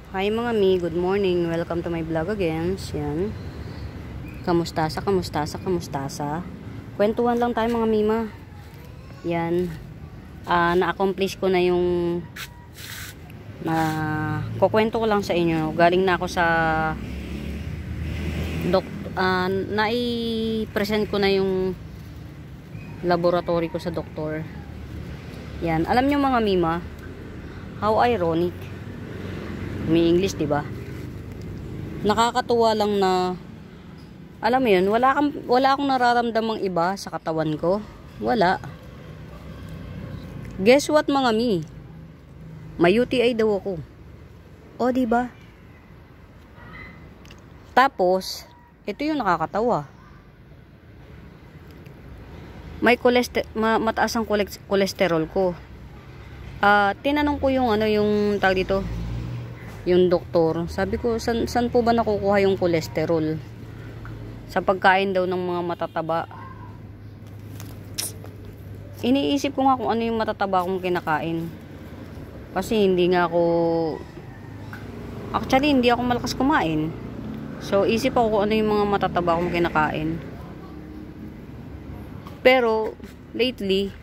Hi mga mi, good morning. Welcome to my vlog again. Yan. Kamustasa. Kwentuhan lang tayo mga mima. Yan. Na-accomplish ko na yung kukwento ko lang sa inyo. Galing na ako sa nai-present ko na yung laboratory ko sa doktor. Yan. Alam nyo mga mima, how ironic. May English, diba? Nakakatuwa lang na, alam mo yun, wala akong nararamdamang iba sa katawan ko. Wala. Guess what mga mi? May UTI daw ako. O, diba? Tapos, ito yung nakakatawa. May mataas ang kolesterol ko. Tinanong ko yung yung tawag dito, yung doktor. Sabi ko, saan po ba nakukuha yung kolesterol? Sa pagkain daw ng mga matataba. Iniisip ko nga kung ano yung matataba kong kinakain. Kasi actually hindi ako malakas kumain. So isip ako kung ano yung mga matataba kong kinakain. Pero lately,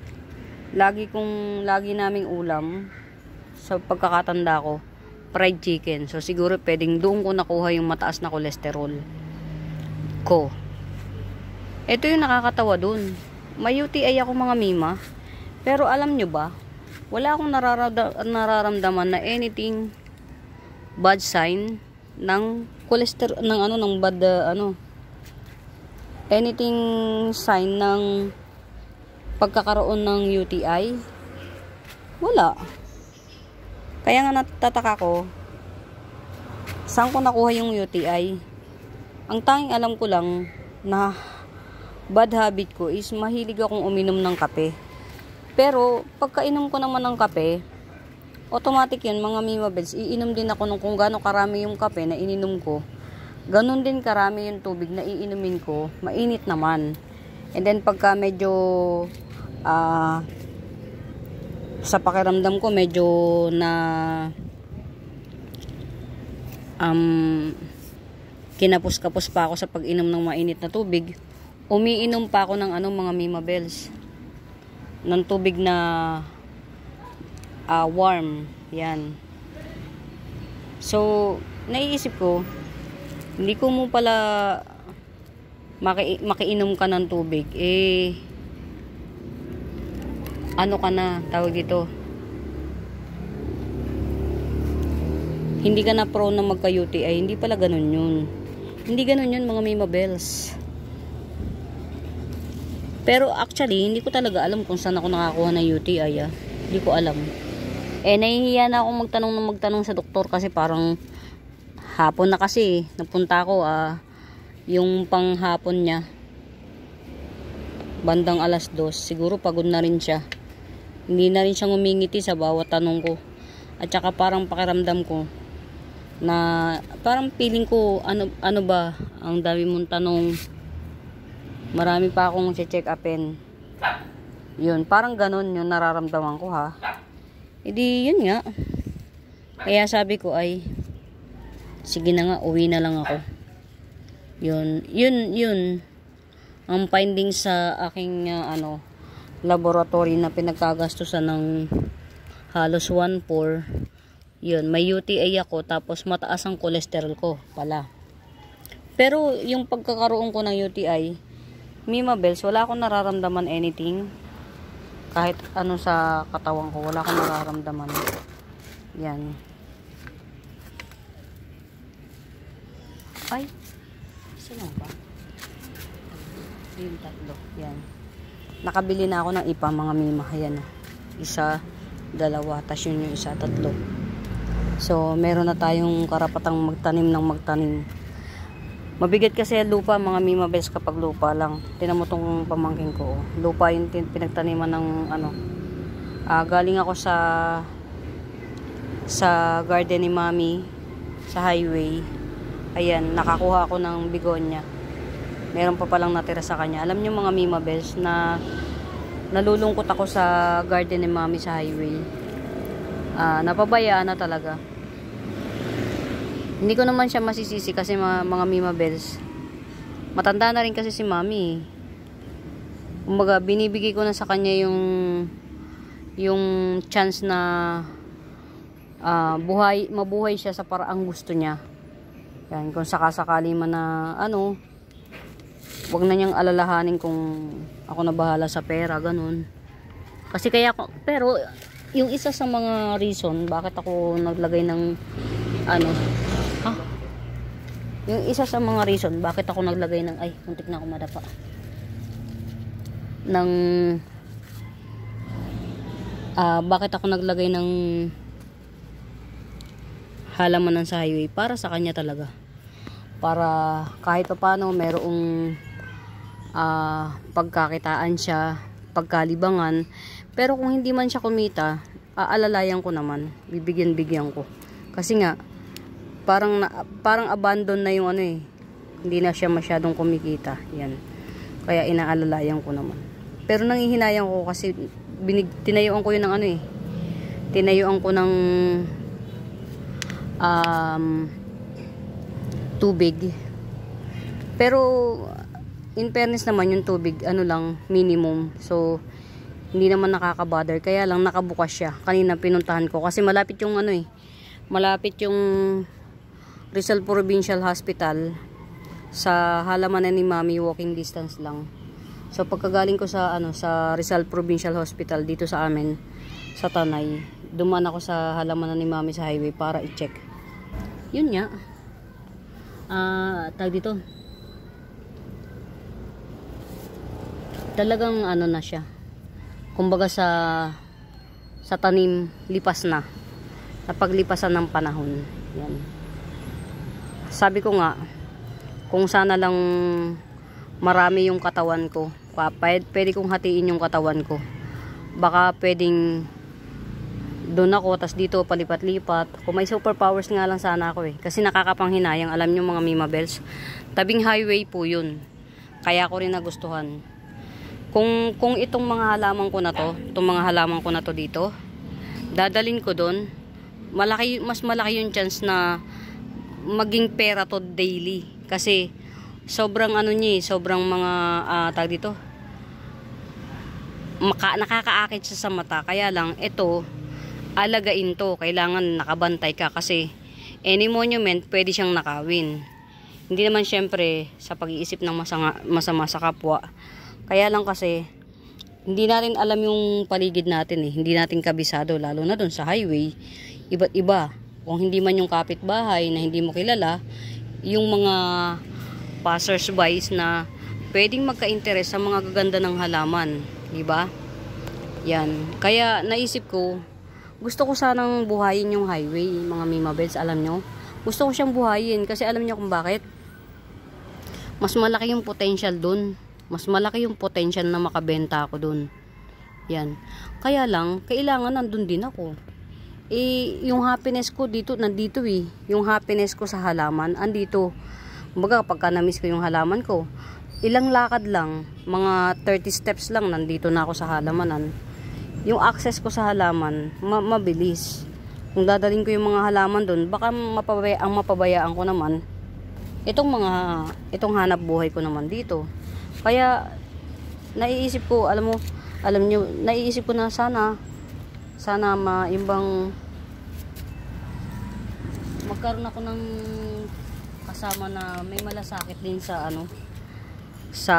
lagi naming ulam sa pagkakatanda ko, fried chicken. So siguro pwedeng doon ko nakuha yung mataas na kolesterol ko. Ito yung nakakatawa doon. May UTI ako mga mima. Pero alam nyo ba, wala akong nararamdaman na anything bad sign ng kolesterol, ng bad anything sign ng pagkakaroon ng UTI. Wala. Kaya nga natataka ko, saan ko nakuha yung UTI? Ang tanging alam ko lang na bad habit ko is mahilig akong uminom ng kape. Pero pagkainom ko naman ng kape, automatic yun mga mima bells, iinom din ako kung gaano karami yung kape na ininom ko. Ganon din karami yung tubig na iinumin ko, mainit naman. And then pagka medyo sa pakiramdam ko medyo na kinapos-kapos pa ako sa pag-inom ng mainit na tubig, umiinom pa ako ng mga mima bells, ng tubig na warm. Yan. So naiisip ko, hindi ko mo pala makiinom ka ng tubig, ka na, tawag dito, hindi ka na prone na magka-UTI. Hindi pala ganun yun. Hindi ganun yun mga mima bells. Pero actually, hindi ko talaga alam kung saan ako nakakuha ng UTI. Hindi ko alam. Nahihiya na akong magtanong sa doktor kasi parang hapon na kasi. Napunta ako, yung panghapon niya. Bandang 2:00. Siguro pagod na rin siya. Hindi na rin siya ngumingiti sa bawat tanong ko. At saka parang pakiramdam ko na parang feeling ko, ano ba, ang dami mong tanong, marami pa akong check upin. Yun, parang ganun yung nararamdaman ko Edi yun nga. Kaya sabi ko sige na nga, uwi na lang ako. Yun ang findings sa aking laboratory na pinagkagastusan ng halos 1.4. Yun, may UTI ako, tapos mataas ang kolesterol ko pala. Pero yung pagkakaroon ko ng UTI, mima bells, wala akong nararamdaman anything. Kahit ano sa katawan ko, wala akong nararamdaman. Yan. Ay, sino ba? Yung 3. Yan. Nakabili na ako ng ipa mga mima. Ayan. 1, 2, tas yun yung 1, 3. So, meron na tayong karapatang magtanim. Mabigat kasi lupa mga mima bells kapag lupa lang. Tinan mo tong pamangkin ko. Lupa yung pinagtaniman ng galing ako sa garden ni mami sa highway. Ayan, nakakuha ako ng bigonya. Meron pa palang natira sa kanya. Alam niyo mga mima bells na nalulungkot ako sa garden ni mami sa highway. Napabayaan na talaga. Hindi ko naman siya masisisi kasi mga Mima Bells. Matanda na rin kasi si Mami. Kumbaga, binibigay ko na sa kanya yung chance na mabuhay siya sa paraang gusto niya. Yan, kung sakasakali man na wag na niyang alalahanin kung ako na bahala sa pera, ganun. Kasi pero yung isa sa mga reason bakit ako naglagay ng yung isa sa mga reason bakit ako naglagay ng muntik na ako madapa ng bakit ako naglagay ng halamanan sa highway, para sa kanya talaga, para kahit paano merong pagkakitaan siya, pagkalibangan. Pero kung hindi man siya kumita, aalalayan ko naman, bibigyan ko, kasi nga parang abandon na yung hindi na siya masyadong kumikita. Yan, kaya inaalalayan ko naman. Pero nangihinayang ko kasi tinayuan ko yun ng tinayuan ko ng tubig. Pero in fairness naman, yung tubig lang, minimum. So hindi naman nakaka-bother, kaya lang nakabukas siya. Kanina pinuntahan ko kasi malapit yung malapit yung Rizal Provincial Hospital sa halamanan ni Mami, walking distance lang. So pagkagaling ko sa sa Rizal Provincial Hospital dito sa amin sa Tanay, dumaan ako sa halamanan ni Mami sa highway para i-check. Yun nga. Tag dito. Talagang na siya. Kumbaga sa tanim, lipas na. Napaglipasan ng panahon. Yan. Sabi ko nga, kung sana lang marami yung katawan ko, pwede kong hatiin yung katawan ko. Baka pwedeng doon ako, tas dito palipat-lipat. Kung may superpowers nga lang sana ako kasi nakakapanghinayang. Alam nyo mga Mima Bells, tabing highway po yun, kaya ko rin nagustuhan. Kung itong mga halaman ko na to, dito, dadalin ko doon, mas malaki yung chance na maging pera to daily. Kasi sobrang sobrang mga tag dito, nakakaakit siya sa mata. Kaya lang ito, alagain to, kailangan nakabantay ka kasi any monument pwede siyang nakawin. Hindi naman syempre sa pag-iisip ng masama sa kapwa. Kaya lang kasi hindi natin alam yung paligid natin hindi natin kabisado, lalo na dun sa highway, iba't iba. Kung hindi man yung kapitbahay na hindi mo kilala, yung mga passersby na pwedeng magka-interes sa mga gaganda ng halaman, diba? Yan, kaya naisip ko, gusto ko sanang buhayin yung highway, mga Mima Bells. Alam nyo, gusto ko siyang buhayin kasi alam nyo kung bakit? Mas malaki yung potential dun. Mas malaki yung potential na makabenta ako dun. Yan. Kaya lang, kailangan nandun din ako. Yung happiness ko nandito Yung happiness ko sa halaman, andito. Kumbaga, pagka na-miss ko yung halaman ko, ilang lakad lang, mga 30 steps lang, nandito na ako sa halamanan. Yung access ko sa halaman, mabilis. Kung dadaling ko yung mga halaman dun, baka mapabayaan ko naman itong hanap buhay ko naman dito. Kaya naiisip ko, alam nyo, naiisip ko na sana magkaroon ako ng kasama na may malasakit din sa sa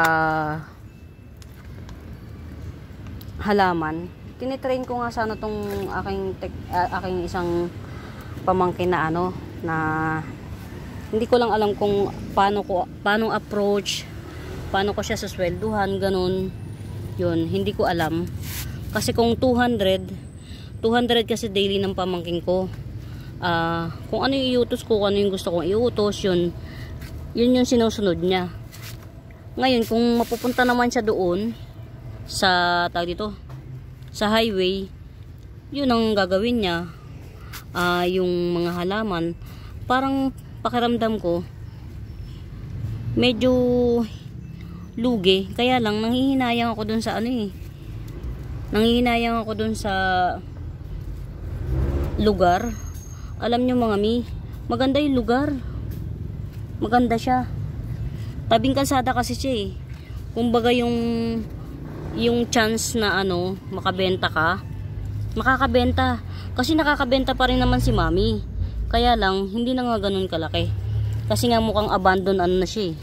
halaman. Tinitrain ko nga sana tong aking isang pamangkin na na hindi ko lang alam kung paano approach, paano ko siya suswelduhan, ganun. Yun, hindi ko alam. Kasi kung 200 kasi daily ng pamangkin ko. Kung ano yung iutos ko, kung ano yung gusto kong iutos, yun yung sinusunod niya. Ngayon, kung mapupunta naman siya doon sa sa highway, yun ang gagawin niya. Yung mga halaman, parang pakiramdam ko medyo lugi. Kaya lang nanghihinayang ako dun sa nanghihinayang ako dun sa lugar. Alam nyo mga Maganda yung lugar. Maganda siya. Tabing kalsada kasi siya eh. Kumbaga yung chance na ano, makabenta ka, makakabenta. Kasi nakakabenta pa rin naman si mami. Kaya lang, hindi na nga ganun kalaki. Kasi nga mukhang abandon ano na siya eh.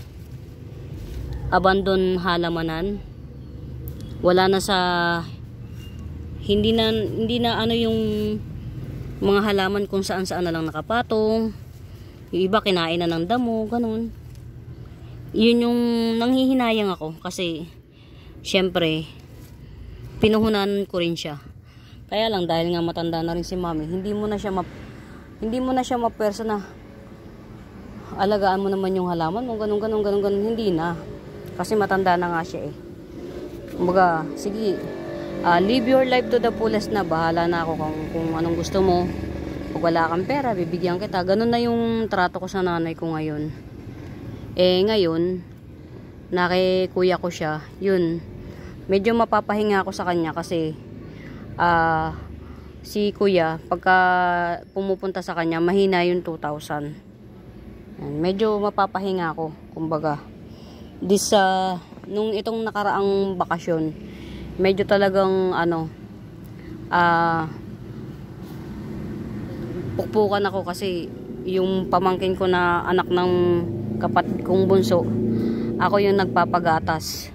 Abandon halamanan. Wala na sa, hindi na ano yung mga halaman kung saan na lang nakapatong. Yung iba kinain na ng damo, ganun. Yun yung nanghihinayang ako kasi syempre pinuhunan ko rin siya. Kaya lang dahil nga matanda na rin si mami, hindi mo na siya mapersa na alagaan mo naman yung halaman mo, ganun, hindi na. Kasi matanda na nga siya eh. Kumbaga, sige, live your life to the fullest na. Bahala na ako kung anong gusto mo. Pag wala kang pera, bibigyan kita. Ganun na yung trato ko sa nanay ko ngayon. Eh, ngayon, nakikuya ko siya. Yun, medyo mapapahinga ako sa kanya kasi si kuya, pagka pumupunta sa kanya, mahina yung 2,000. Yan, medyo mapapahinga ako, kumbaga. Nung itong nakaraang bakasyon, medyo talagang pukpukan ako kasi yung pamangkin ko na anak ng kapatid kong bunso, ako yung nagpapagatas.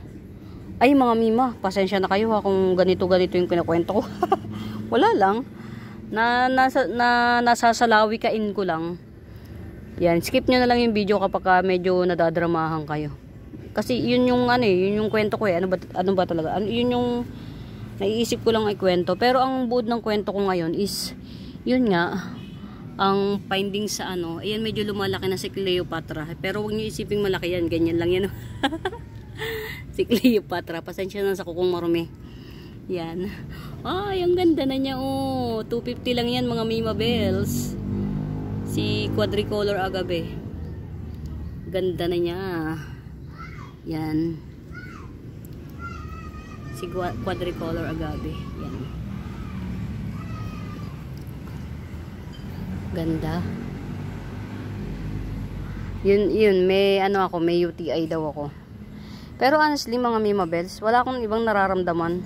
Ay mga mima, pasensya na kayo ha kung ganito yung kinakwento ko. Wala lang, nasasalawi-kain ko lang. Yan, skip nyo na lang yung video kapag medyo nadadramahan kayo. Kasi yun yung yun yung kwento ko eh. Ano ba talaga? Yun yung naiisip ko lang ay kwento. Pero ang buod ng kwento ko ngayon is yun nga, ang findings sa ayan medyo lumalaki na si Cleopatra. Pero huwag niyo isiping malaki yan, ganyan lang yan. Si Cleopatra, pasensya na sa kukong marumi. Yan. Ay, ang ganda na niya oh. 250 lang yan mga Mima Bells. Si quadricolor agave. Ganda na niya. Yan. Si quadricolor agave. Yan. Ganda. Yun, may may UTI daw ako. Pero honestly mga Mima Bells, wala akong ibang nararamdaman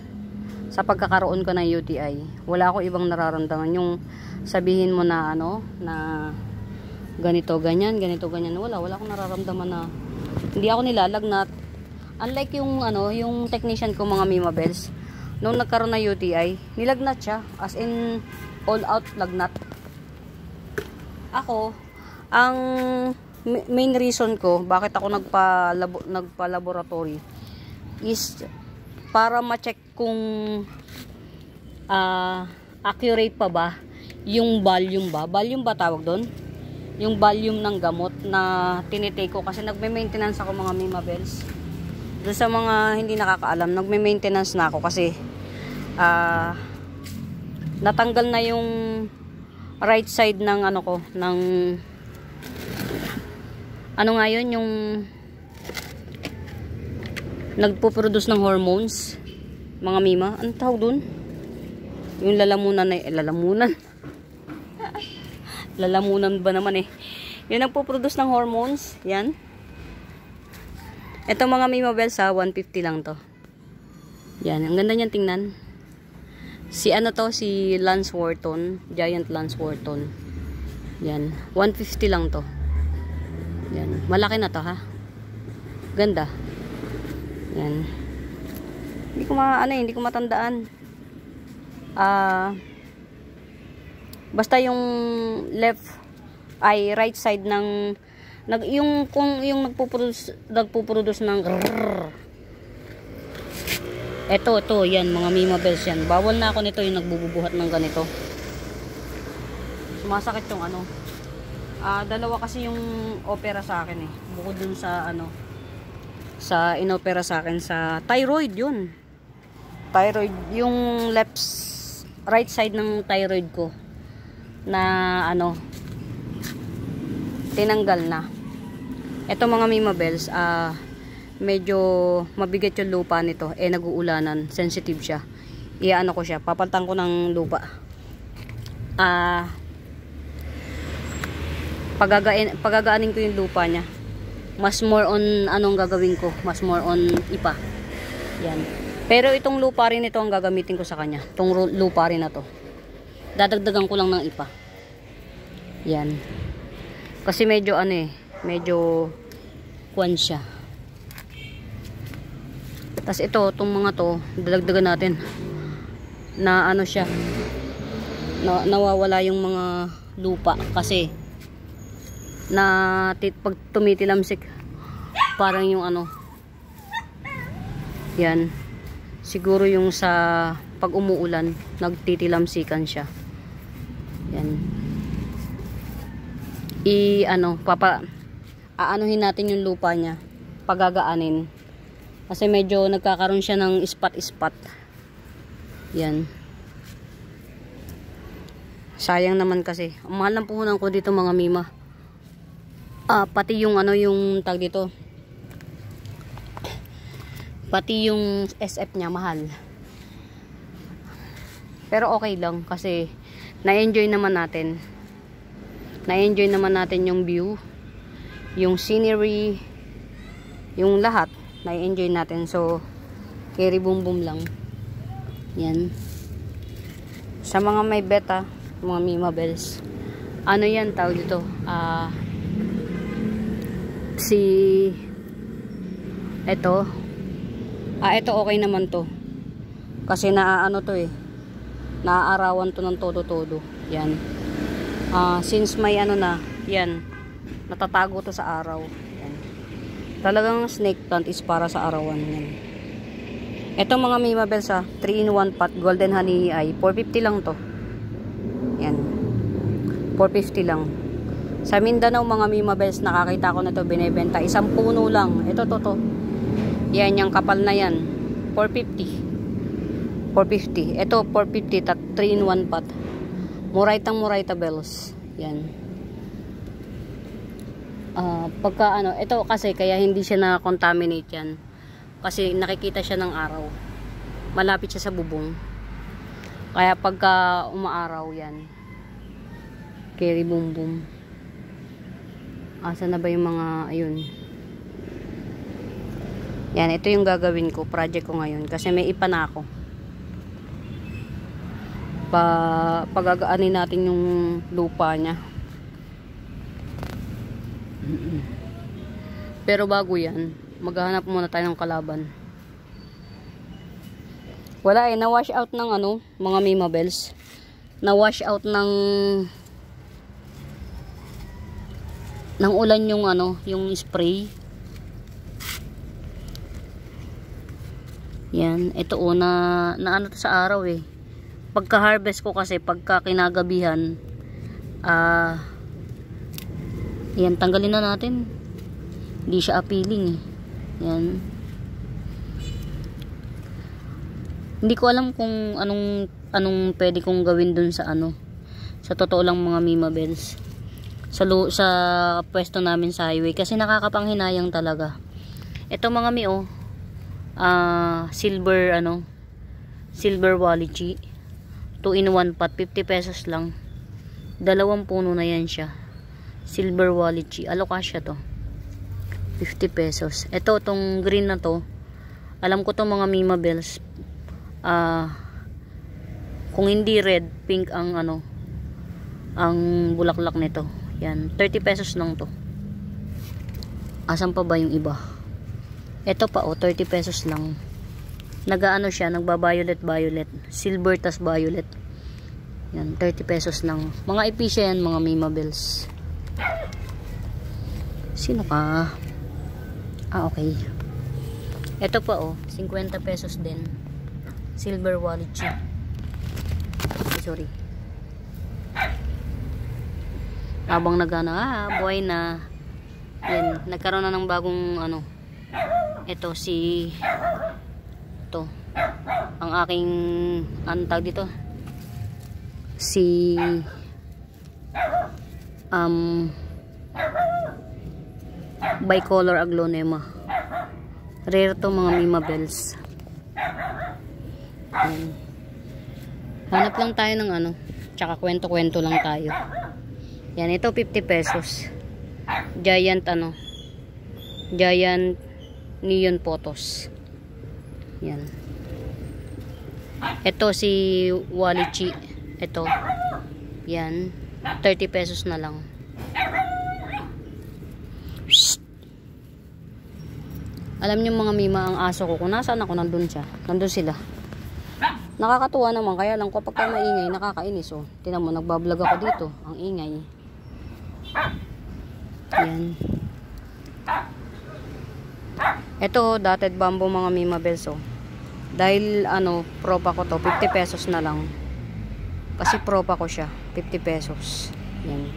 sa pagkakaroon ko ng UTI. Wala akong ibang nararamdaman. Yung sabihin mo na na ganito ganyan. Wala akong nararamdaman na hindi ako nilalagnat. Unlike yung technician ko mga Mima Bells, nung nagkaroon ng UTI, nilagnat siya. As in, all out lagnat. Ako, ang main reason ko bakit ako nagpa-laboratory is para ma-check kung accurate pa ba yung volume ba. Volume ba tawag doon? Yung volume ng gamot na tinitake ko kasi nagme-maintenance ako mga Mima Bells. Doon sa mga hindi nakakaalam, nagme-maintenance na ako kasi natanggal na yung right side ng ng nga yun, yung nagpo-produce ng hormones mga Mima, anong tawag dun? Yung lalamunan lalamunan ba naman eh, yung nagpo-produce ng hormones, yan. Ito mga Mima Bells 150 lang to. Yan, ang ganda niyan tingnan. Si si Lance Wharton, Giant Lance Wharton. Yan, 150 lang to. Yan, malaki na to ha. Ganda. Yan. Hindi ko matandaan. Basta yung right side ng yung nagpo-produce ng ito yan mga Mima Bells yan. Bawal na ako nito yung nagbubuhat ng ganito. Sumasakit yung dalawa kasi yung opera sa akin eh. Bukod dun sa sa inopera sa akin sa thyroid yun. Thyroid yung right side ng thyroid ko na tinanggal na. Ito mga Mima Bells, medyo mabigat yung lupa nito. Nag-uulanan, sensitive siya. Ko siya, papalitan ko ng lupa. pagagaanin ko yung lupa niya. Mas more on anong gagawin ko, mas more on ipa. Yan. Pero itong lupa rin ito ang gagamitin ko sa kanya. Itong lupa rin na to. Dadagdagan ko lang ng ipa. Yan. Kasi medyo medyo kuwan siya. Tapos ito, itong mga to, dadagdagan natin na siya. Nawawala yung mga lupa kasi pag tumitilamsik parang yung yan. Siguro yung sa pag umuulan, nagtitilamsikan siya. Yan. Aanuhin natin yung lupa niya. Pagagaanin. Kasi medyo nagkakaroon siya ng spot-spot. Yan. Sayang naman kasi. Ang mahal ng puhunan ko dito mga mima. Pati yung yung tag dito. Pati yung SF niya mahal. Pero okay lang kasi na-enjoy naman natin. Na-enjoy naman natin yung view, yung scenery, yung lahat. Na-enjoy natin. So, carry boom boom lang. Yan. Sa mga may beta, mga Mima Bells. Yan tawag dito? Ito okay naman to. Kasi naaarawan to ng todo-todo. Yan. Since may yan. Natatago to sa araw. Yan. Talagang snake plant is para sa arawan yan. Ito mga Mima Bells 3-in-1 pot golden honey ay 450 lang to. Yan. 450 lang. Sa Mindanao mga Mima Bells, nakakita ko na to binebenta. Isang puno lang. Ito to. Yan, yung kapal na yan. 450. 450. Ito 450. 3-in-1 pot. Murayta Bells. Yan. Pagka ito kasi kaya hindi siya na-contaminate yan. Kasi nakikita siya ng araw. Malapit siya sa bubong. Kaya pagka umaaraw yan. Carry boom boom. Asa na ba yung mga ayun? Yan, ito yung gagawin ko, project ko ngayon kasi may ipa na ako. Pagagaanin natin yung lupa niya. Pero bago yan, maghahanap muna tayo ng kalaban. Wala na-wash out ng mga Mima Bells. Na-wash out ng ulan yung spray. Yan, ito na to sa araw pagka-harvest ko kasi pagka kinagabihan yan, tanggalin na natin. Hindi siya appealing yan. Hindi ko alam kung anong pwede kong gawin dun sa sa totoo lang mga Mima Bells sa pwesto namin sa highway kasi nakakapanghinayang talaga. Ito mga silver Wallichi 2-in-1 pot 50 pesos lang. 2 puno na yan siya. Silver Wallichi, alokasya to 50 pesos. Ito tong green na to, alam ko to mga Mima Bells, kung hindi red, pink ang ang bulaklak nito. Yan, 30 pesos lang to. Asan pa ba yung iba? Ito pa 30 pesos lang. Siya, nagba-violet. Silver tas violet. Yan, 30 pesos lang. Mga episya yan mga Mima Bells. Sino ka? Okay. Ito pa 50 pesos din. Silver Wallichi. Sorry. Habang buhay na. Yan, nagkaroon na ng bagong ito ang aking tag dito bicolor aglonema. Rare to mga Mima Bells. Yan. Hanap lang tayo ng tsaka kwento-kwento lang tayo. Yan, ito 50 pesos. Giant Giant neon photos. Yan. Ito si Walichi. Ito. Yan. 30 pesos na lang. Shhh. Alam niyo mga mima, ang aso ko, kung nasaan ako, nandun siya. Nandun sila. Nakakatuwa naman, kaya lang kapag ka maingay, nakakainis. Oh. Tingnan mo, nagbablog ako dito. Ang ingay. Yan. Ito, dotted bamboo mga mima bells. Oh. Dahil propa ko to, 50 pesos na lang. Kasi propa ko siya, 50 pesos. Yan.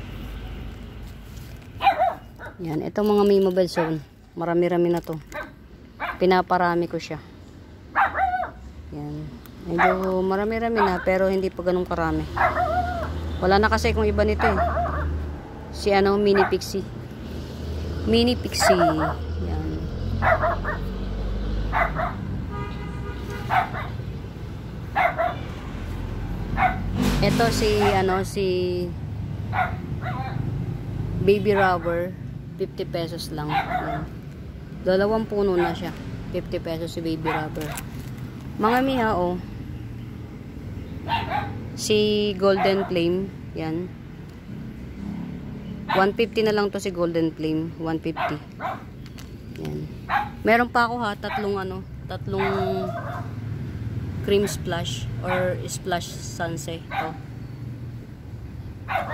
Yan, ito mga mima bells. Oh. Marami-rami na to. Pinaparami ko siya. Yan. Medyo marami-rami na, pero hindi pa ganun karami. Wala na kasi kung iba nito eh. Si mini pixie. Mini pixie. Yan. Ito si baby rubber, 50 pesos lang. Yan. Dalawang puno na siya. 50 pesos si baby rubber. Mga miha, oh. Si golden flame, yan. 150 na lang to si golden flame, 150. Yan. Meron pa ako tatlong cream splash or splash sunset. Oh.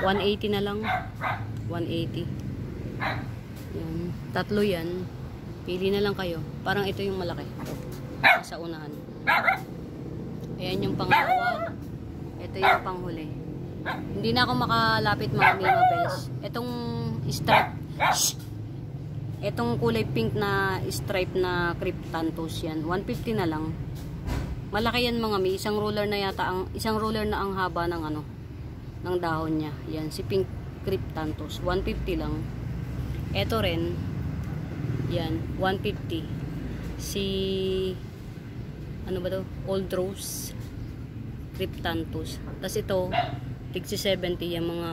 180 na lang. 180. Yan. Tatlo yan. Pili na lang kayo. Parang ito yung malaki. Sa unahan. Ayan yung pangalawa. Ito yung panghuli. Hindi na ako makalapit mga mima bells. Itong stripe. Itong kulay pink na stripe na cryptanthus yan. 150 na lang. Malaki yan mga mi. Isang ruler na ang haba ng ng dahon niya. Yan si pink cryptanthus. 150 lang. Ito rin. Yan, 150. Si ba to? Old Rose Cryptanthus. Tapos ito, tigsi 70 yung mga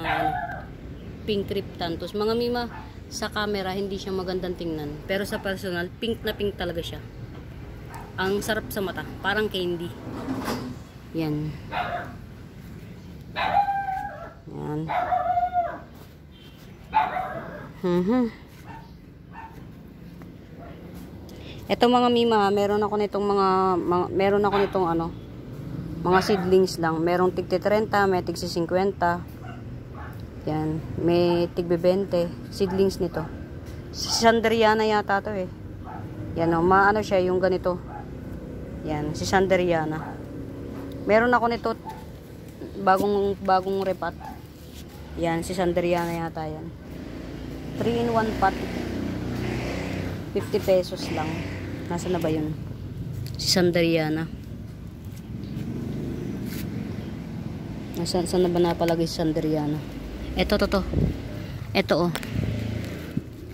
pink Cryptanthus. Mga mima, sa camera hindi siya magandang tingnan, pero sa personal, pink na pink talaga siya. Ang sarap sa mata, parang candy. Yan. Yan. Ito mga mima, meron ako nitong mga seedlings lang. Merong tigti 30, may tigsi 50. Yan, may tigbe 20 seedlings nito. Si Sanderiana yata to eh. Yan oh, siya yung ganito. Yan, si Sanderiana. Meron ako nito bagong repat. Yan, si Sanderiana yata yan. 3 in 1 pot. 50 pesos lang. Nasaan na ba yun? Si Sanderiana. Saan na ba napalagay si Sanderiana? Ito to. Ito oh.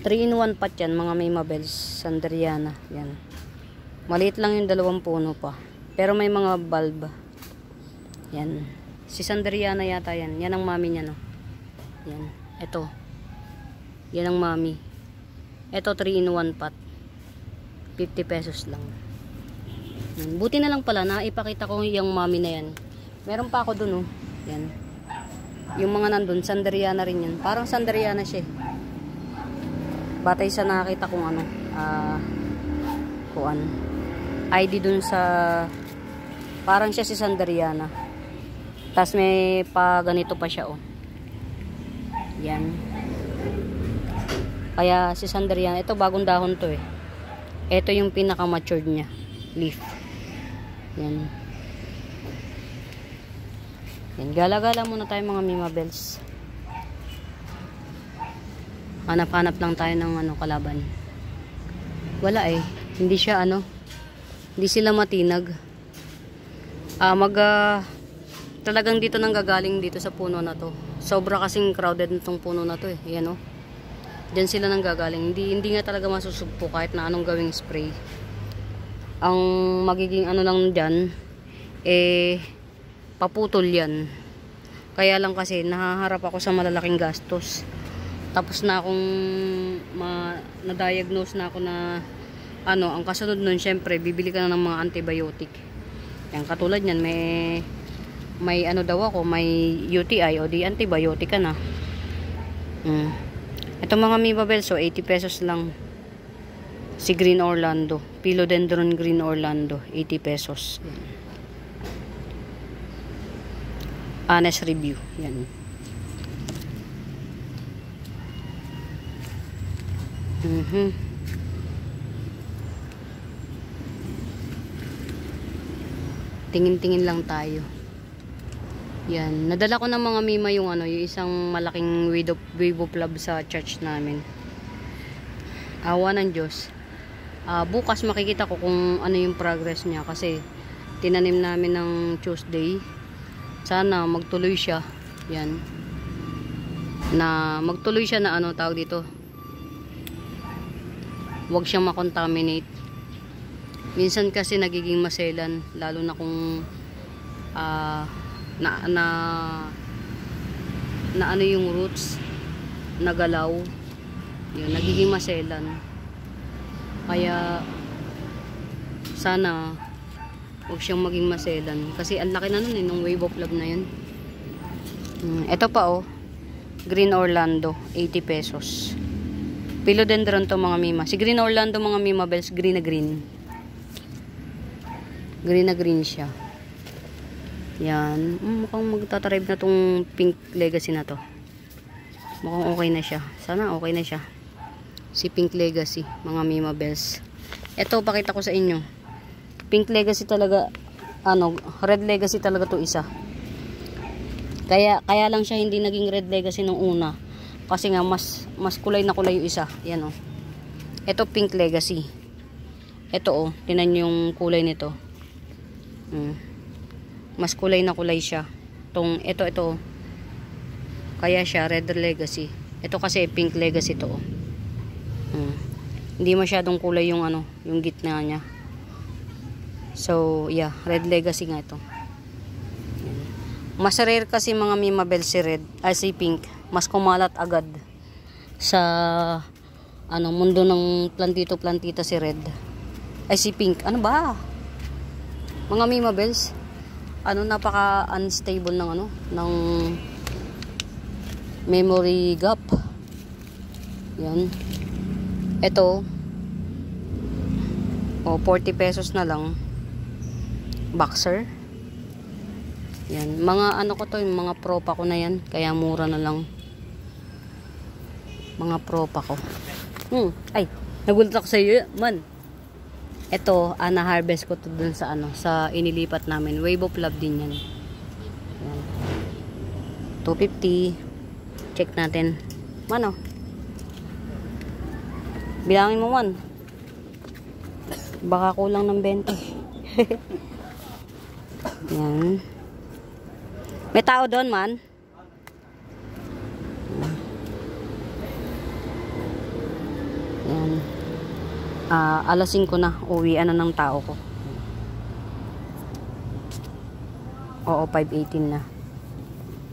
3 in 1 pot yan mga mima bells. Sanderiana. Yan. Maliit lang yung dalawang puno pa. Pero may mga bulb. Yan. Si Sanderiana yata yan. Yan ang mami niya no. Yan. Ito. Yan ang mami. Ito 3 in 1 pot. 50 pesos lang. Yan. Buti na lang pala na ipakita ko yung mami na yan. Meron pa ako dun oh. Yan. Yung mga nandun, Sanderiana rin yan. Parang Sanderiana siya. Batay sa nakita kong ID dun sa parang siya si Sanderiana. Tapos may pa ganito pa siya oh. Yan. Kaya si Sanderiana, ito bagong dahon to eh. Ito yung pinaka-matured niya. Leaf. Yan. Yan. Gala-gala muna tayo mga mima bells. Hanap-hanap lang tayo ng kalaban. Wala eh. Hindi siya hindi sila matinag. Talagang dito nang gagaling dito sa puno na to. Sobra kasing crowded nitong puno na to eh. Yan oh. Diyan sila nang gagaling. Hindi nga talaga masusugpo kahit na anong gawing spray. Ang magiging lang dyan, paputol yan. Kaya lang kasi nahaharap ako sa malalaking gastos. tapos na akong na-diagnose na ako na ano, ang kasunod nun syempre bibili ka na ng mga antibiotic. Yan, katulad niyan may ano daw ako, may UTI o di antibiotic ka na. Ito mga Mibabelso, 80 pesos lang. Si Green Orlando, Philodendron Green Orlando, 80 pesos. Yan. Honest review. Yan. Tingin-tingin lang tayo. Yan, nadala ko ng mga Mima yung ano, yung isang malaking wave of love sa church namin. Awa ng Diyos. Bukas makikita ko kung ano yung progress niya kasi tinanim namin ng Tuesday. Sana magtuloy siya. Yan. Na magtuloy siya na ano tawag dito. Huwag siyang makontaminate. Minsan kasi nagiging maselan lalo na kung na ano yung roots nagalaw. Yun, nagiging maselan. Kaya sana huwag siyang maging maselan kasi ang laki na nun nung wave of love na yun. Ito pa oh, Green Orlando, 80 pesos. Philodendron to mga Mima. Si Green Orlando mga Mima Bells, green na green. Green na green siya. Yan. Mukhang magtatribe na tong Pink Legacy na to. Mukhang okay na siya. Sana okay na siya. Si Pink Legacy, mga Mima Bells. Ito, pakita ko sa inyo. Pink Legacy talaga, ano, Red Legacy talaga to isa. Kaya lang siya hindi naging Red Legacy nung una. Kasi nga, mas kulay na kulay yung isa. Yan o. Ito, Pink Legacy. Ito o, tinan yung kulay nito. Mas kulay na kulay siya. Ito. Kaya siya, Red Legacy. Ito kasi, Pink Legacy to o. Hindi masyadong kulay yung ano, yung gitna niya. So, yeah, Red Legacy nga ito. Mas rare kasi mga Mima Bells si Red, si Pink. Mas kumalat agad sa ano, mundo ng plantito-plantita si Red. Ay si Pink. Ano ba? Mga Mima Bells, ano, napaka-unstable ng ano, ng memory gap. Yan. Ito, 40 pesos na lang. Boxer. Yan. Mga ano ko to, yung mga propa ko na yan. Kaya mura na lang. Mga propa ko. Ay, nagulat ako sa iyo, man. Ito, na-harvest ko to dun sa ano, sa inilipat namin. Wave of love din yan. Yan. 250. Check natin. Mano? Bilangin mo man. Baka kulang ng 20. Yan. May tao doon man. Yan. Alas 5 na. Uwian na ng tao ko. Oo, 5:18 na.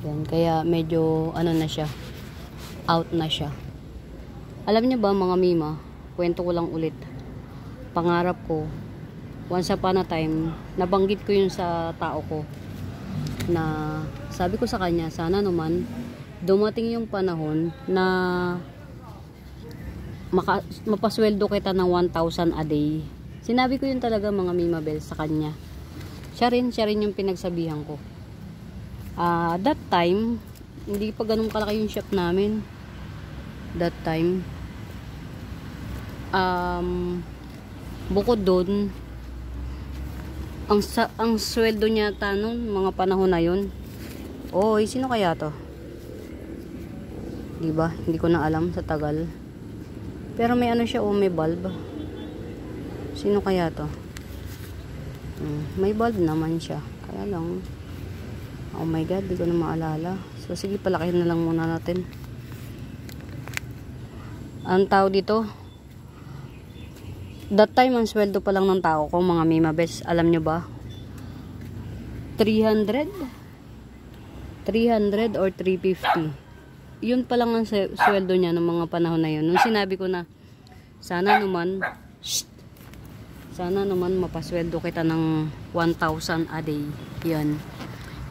Yan. Kaya medyo ano na siya. Out na siya. Alam niyo ba mga Mima, kwento ko lang ulit. Pangarap ko, once upon a time, nabanggit ko yun sa tao ko. Na sabi ko sa kanya, sana naman dumating yung panahon na mapasweldo kita ng 1,000 a day. Sinabi ko yun talaga mga Mima Bells sa kanya. Siya rin yung pinagsabihan ko. That time, hindi pa ganun kalaki yung shop namin. That time. Bukod doon, ang sweldo niya noon, mga panahon na yun. Oy, sino kaya to? Diba? Hindi ko na alam sa tagal. Pero may ano siya, may bulb. Sino kaya to? May bulb naman siya. Kaya lang, oh my god, di ko na maalala. So sige, palakihin na lang muna natin. Ang tao dito, that time ang sweldo pa lang ng tao ko mga Mima Bells, alam nyo ba? 300 or 350. yun pa lang ang sweldo niya ng mga panahon na yun. Nung sinabi ko na, sana naman mapasweldo kita ng 1,000 a day. Yan.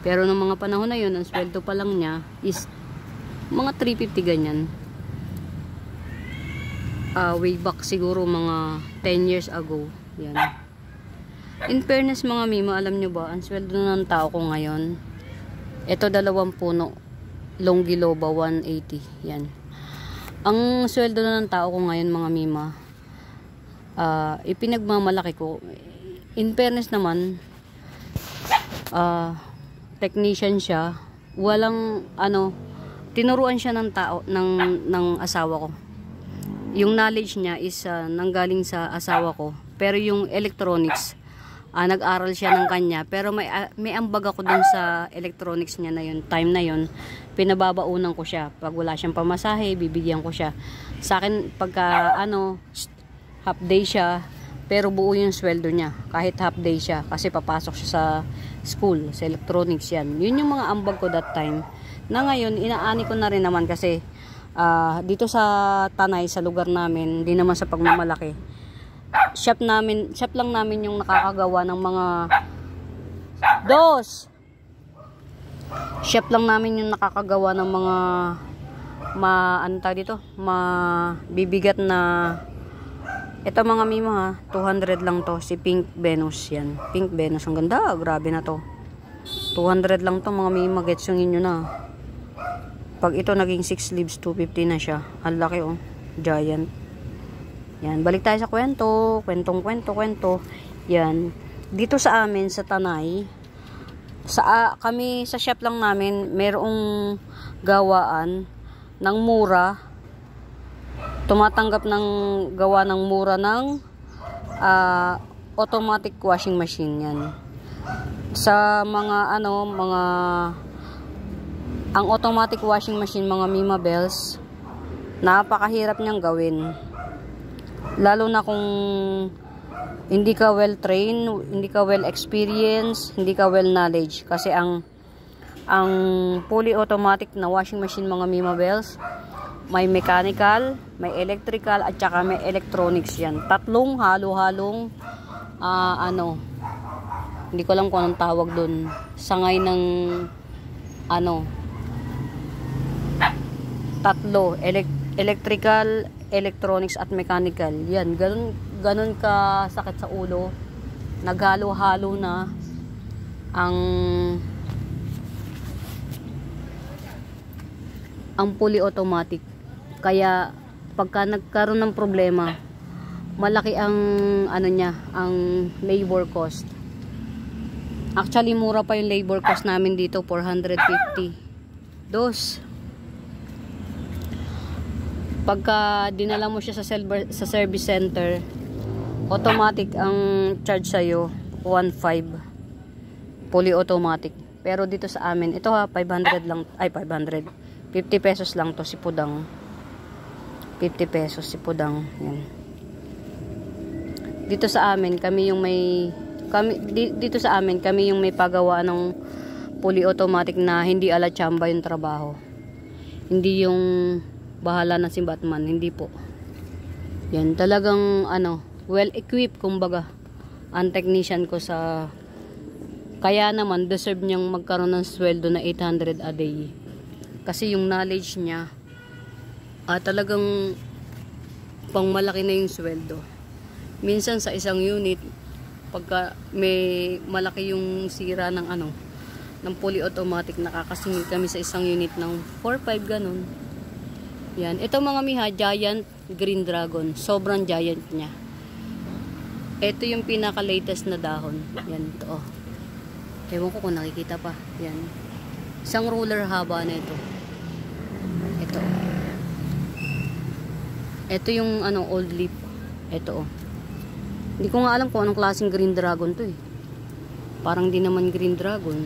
Pero nung mga panahon na yun, ang sweldo pa lang niya is mga 350 ganyan. Way back siguro mga 10 years ago. Yan. In fairness mga mima, alam nyo ba, ang sweldo ng tao ko ngayon, ito 2 puno, Longgiloba 180. Yan. Ang sweldo ng tao ko ngayon mga mima, ipinagmamalaki ko. In fairness naman, technician siya, walang tinuruan siya ng tao, ng asawa ko. Yung knowledge niya is nanggaling sa asawa ko. Pero yung electronics, nag-aral siya ng kanya. Pero may ambag ako dun sa electronics niya na yun. Time na yun, pinababaunan ko siya. Pag wala siyang pamasahe, bibigyan ko siya. Sa akin, pagka half day siya, pero buo yung sweldo niya. Kahit half day siya. Kasi papasok siya sa school, sa electronics yan. Yun yung mga ambag ko that time. Na ngayon, inaani ko na rin naman kasi dito sa Tanay, sa lugar namin, hindi naman sa pagmamalaki, shop lang namin yung nakakagawa ng mga shop lang namin yung nakakagawa ng mga mabibigat na, ito mga mima ha, 200 lang to, si Pink Venus yan. Pink Venus, ang ganda, grabe na to. 200 lang to mga mima, gets yung inyo na. Pag ito naging 6 leaves, 250 na siya. Ang laki oh. Giant. Yan. Balik tayo sa kwento. Kwento. Yan. Dito sa amin, sa Tanay, kami sa shop lang namin, merong gawaan ng mura. Tumatanggap ng gawa ng mura ng automatic washing machine. Yan. Sa mga ang automatic washing machine mga Mima Bells, napakahirap niyang gawin. Lalo na kung hindi ka well trained, hindi ka well experienced, hindi ka well knowledge. Kasi ang fully automatic na washing machine mga Mima Bells, may mechanical, may electrical, at saka may electronics yan. Tatlong halo-halong hindi ko alam kung anong tawag dun. Sangay ng tatlo, electrical, electronics at mechanical. Yan, ganun ka sakit sa ulo. Naghalo-halo na ang fully automatic. Kaya pagka nagkaroon ng problema, malaki ang ang labor cost. Actually, mura pa yung labor cost namin dito, 450. Pagka dinala mo siya sa service center, automatic ang charge sa'yo, 1.5. Fully automatic. Pero dito sa amin, ito 500 lang, 500. 50 pesos lang to si Pudang. 50 pesos si Pudang. Yan. Dito sa amin, kami yung may pagawa ng fully automatic na hindi ala chamba yung trabaho. Hindi yung bahala na si Batman, hindi po. Yan, talagang well equipped kumbaga ang technician ko sa, kaya naman deserve niyang magkaroon ng sweldo na 800 a day. Kasi yung knowledge niya talagang pangmalaki na yung sweldo. Minsan sa isang unit, pagka may malaki yung sira ng ng fully automatic, nakakasingil kami sa isang unit ng 4-5 ganun. Yan. Ito mga miha, Giant Green Dragon. Sobrang giant niya. Ito yung pinaka-latest na dahon. Yan, ito. Ewan ko kung nakikita pa. Yan. Isang ruler haba na ito. Ito. Ito yung old leaf. Ito. Hindi ko nga alam kung anong klaseng Green Dragon to eh. Parang di naman Green Dragon.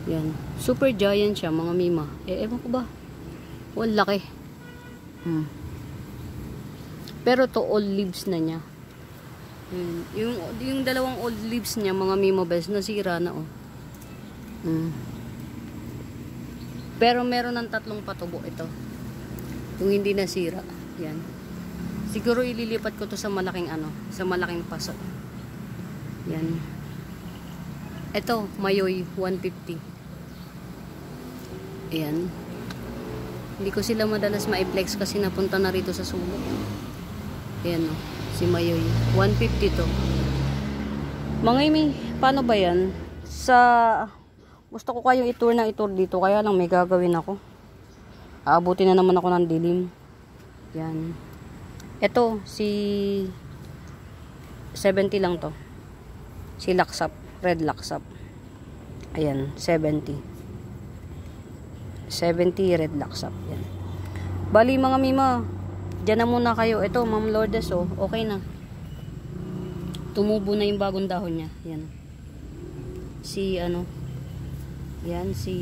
Yan. Super giant siya mga mima. Ewan ko ba? Laki. Pero to old leaves na niya. Yung dalawang old leaves niya mga Mima Bells, nasira na oh. Pero meron ng 3 patubo ito. Kung hindi nasira. Yan. Siguro ililipat ko to sa malaking sa malaking paso. Yan. Ito, Mayoy 150. Ayan. Hindi ko sila madalas ma-flex kasi napunta na rito sa sulok. Ayan o. Si Mayoy. 150 to. Mga imi, paano ba yan? Gusto ko kayong i-tour na i-tour dito. Kaya lang may gagawin ako. Aabutin na naman ako ng dilim. Yan. Ito, si 70 lang to. Si Laksap. Red Laksap. Ayan, 70. 70 Red Laksap. Yan. Bali mga mima, dyan na muna kayo. Ito, Ma'am Lourdes, oh. Okay na. Tumubo na yung bagong dahon niya. Yan. Si yan, si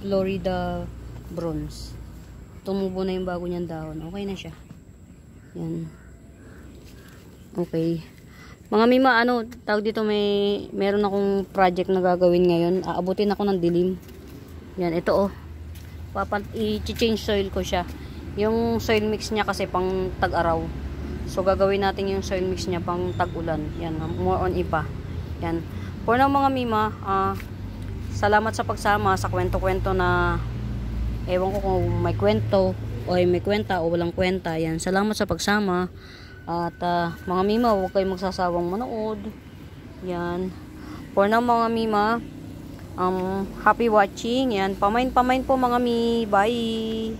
Florida Bronze. Tumubo na yung bago niyang dahon. Okay na siya. Yan. Okay. Mga mima, tawag dito, meron akong project na gagawin ngayon. Aabutin ako ng dilim. Yan, ito oh. I-change soil ko siya. Yung soil mix niya kasi pang tag-araw. So, gagawin natin yung soil mix niya pang tag-ulan. Yan, more on IPA. Yan. For now mga mima, salamat sa pagsama sa kwento-kwento na ewan ko kung may kwento o may kwenta o walang kwenta. Yan, salamat sa pagsama. At mga mima, huwag kayong magsasawang manood. Yan. For now mga mima, happy watching. Yan, pamain po mga mi. Bye!